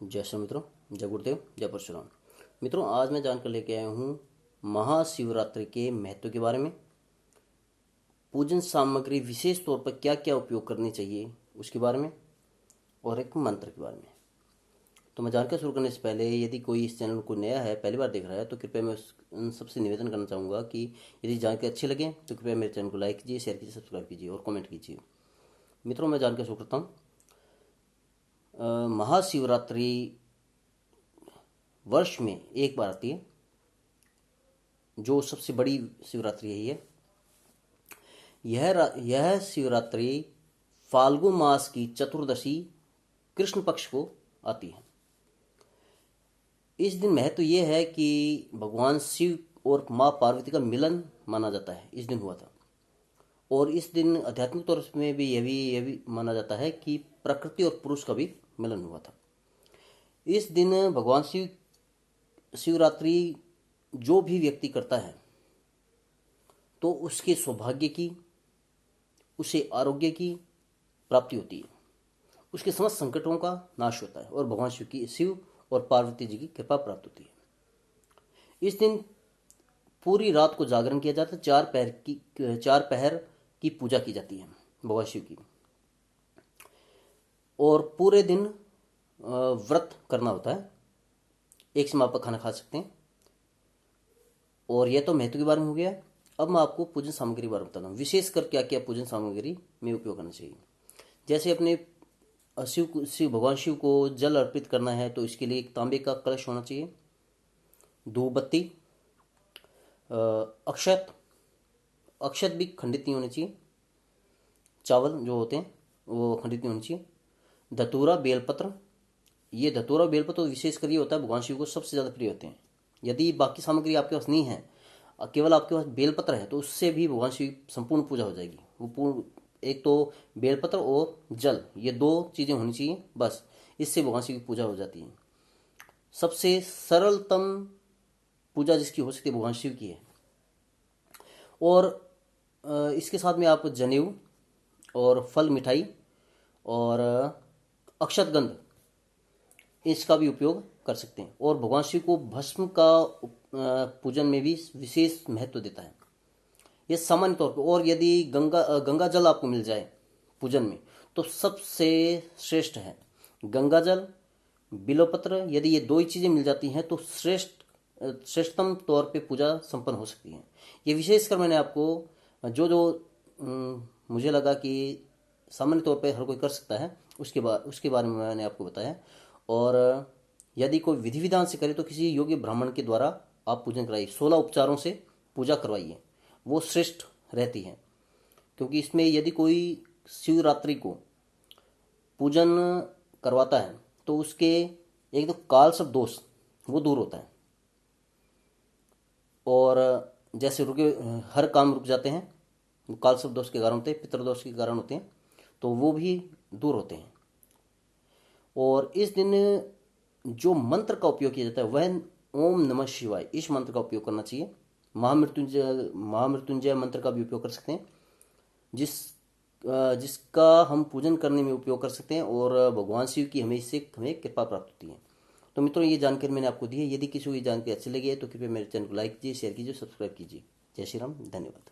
जय श्री मित्रों, जय गुरुदेव, जय परशुराम। मित्रों, आज मैं जानकर लेके आया हूँ महाशिवरात्रि के महत्व के बारे में। पूजन सामग्री विशेष तौर पर क्या क्या उपयोग करनी चाहिए उसके बारे में, और एक मंत्र के बारे में। तो मैं जानकर शुरू करने से पहले, यदि कोई इस चैनल को नया है, पहली बार देख रहा है, तो कृपया मैं उन सबसे निवेदन करना चाहूँगा कि यदि जानकारी अच्छी लगे तो कृपया मेरे चैनल को लाइक कीजिए, शेयर कीजिए, सब्सक्राइब कीजिए और कमेंट कीजिए। मित्रों, मैं जानकर शुरू करता हूँ। महाशिवरात्रि वर्ष में एक बार आती है, जो सबसे बड़ी शिवरात्रि है। यह शिवरात्रि फाल्गुन मास की चतुर्दशी कृष्ण पक्ष को आती है। इस दिन महत्व यह है कि भगवान शिव और माँ पार्वती का मिलन माना जाता है, इस दिन हुआ था। और इस दिन आध्यात्मिक तौर में भी यह भी माना जाता है कि प्रकृति और पुरुष का भी मिलन हुआ था। इस दिन भगवान शिवरात्रि जो भी व्यक्ति करता है तो उसके सौभाग्य की, उसे आरोग्य की प्राप्ति होती है, उसके समस्त संकटों का नाश होता है और भगवान शिव और पार्वती जी की कृपा प्राप्त होती है। इस दिन पूरी रात को जागरण किया जाता है, चार पहर की पूजा की जाती है भगवान शिव की, और पूरे दिन व्रत करना होता है। एक समय आप खाना खा सकते हैं। और यह तो महत्व के बारे में हो गया। अब मैं आपको पूजन सामग्री के बारे में बताता हूँ, विशेषकर क्या क्या पूजन सामग्री में उपयोग करना चाहिए। जैसे अपने भगवान शिव को जल अर्पित करना है तो इसके लिए एक तांबे का कलश होना चाहिए, धूप बत्ती, अक्षत भी खंडित नहीं होने चाहिए, चावल जो होते हैं वो खंडित नहीं होने चाहिए, धतूरा बेलपत्र। ये धतूरा बेलपत्र तो विशेषकर ये होता है, भगवान शिव को सबसे ज़्यादा प्रिय होते हैं। यदि बाकी सामग्री आपके पास नहीं है, केवल आपके पास बेलपत्र है, तो उससे भी भगवान शिव संपूर्ण पूजा हो जाएगी। वो पूर्ण, एक तो बेलपत्र और जल, ये दो चीज़ें होनी चाहिए, बस इससे भगवान शिव की पूजा हो जाती है। सबसे सरलतम पूजा जिसकी हो सकती है भगवान शिव की है। और इसके साथ में आप जनेऊ और फल मिठाई और अक्षतगंध, इसका भी उपयोग कर सकते हैं। और भगवान शिव को भस्म का पूजन में भी विशेष महत्व देता है, यह सामान्य तौर पर। और यदि गंगा जल आपको मिल जाए पूजन में तो सबसे श्रेष्ठ है गंगा जल, बिल्वपत्र। यदि ये दो ही चीज़ें मिल जाती हैं तो श्रेष्ठतम तौर पे पूजा संपन्न हो सकती है। ये विशेषकर मैंने आपको जो मुझे लगा कि सामान्य तौर पे हर कोई कर सकता है, उसके बारे में मैंने आपको बताया। और यदि कोई विधि विधान से करे तो किसी योग्य ब्राह्मण के द्वारा आप पूजन कराइए, 16 उपचारों से पूजा करवाइए, वो श्रेष्ठ रहती है। क्योंकि इसमें यदि कोई शिवरात्रि को पूजन करवाता है तो उसके एक तो काल सब दोष वो दूर होता है, और जैसे हर काम रुक जाते हैं, वो काल सब दोष के कारण होते हैं, पितृदोष के कारण होते हैं, तो वो भी दूर होते हैं। और इस दिन जो मंत्र का उपयोग किया जाता है वह ओम नमः शिवाय, इस मंत्र का उपयोग करना चाहिए। महामृत्युंजय मंत्र का भी उपयोग कर सकते हैं, जिसका हम पूजन करने में उपयोग कर सकते हैं, और भगवान शिव की हमें कृपा प्राप्त होती है। तो मित्रों, ये जानकारी मैंने आपको दी है। यदि किसी को ये जानकारी अच्छी लगी है तो कृपया मेरे चैनल को लाइक कीजिए, शेयर कीजिए, सब्सक्राइब कीजिए। जय श्री राम, धन्यवाद।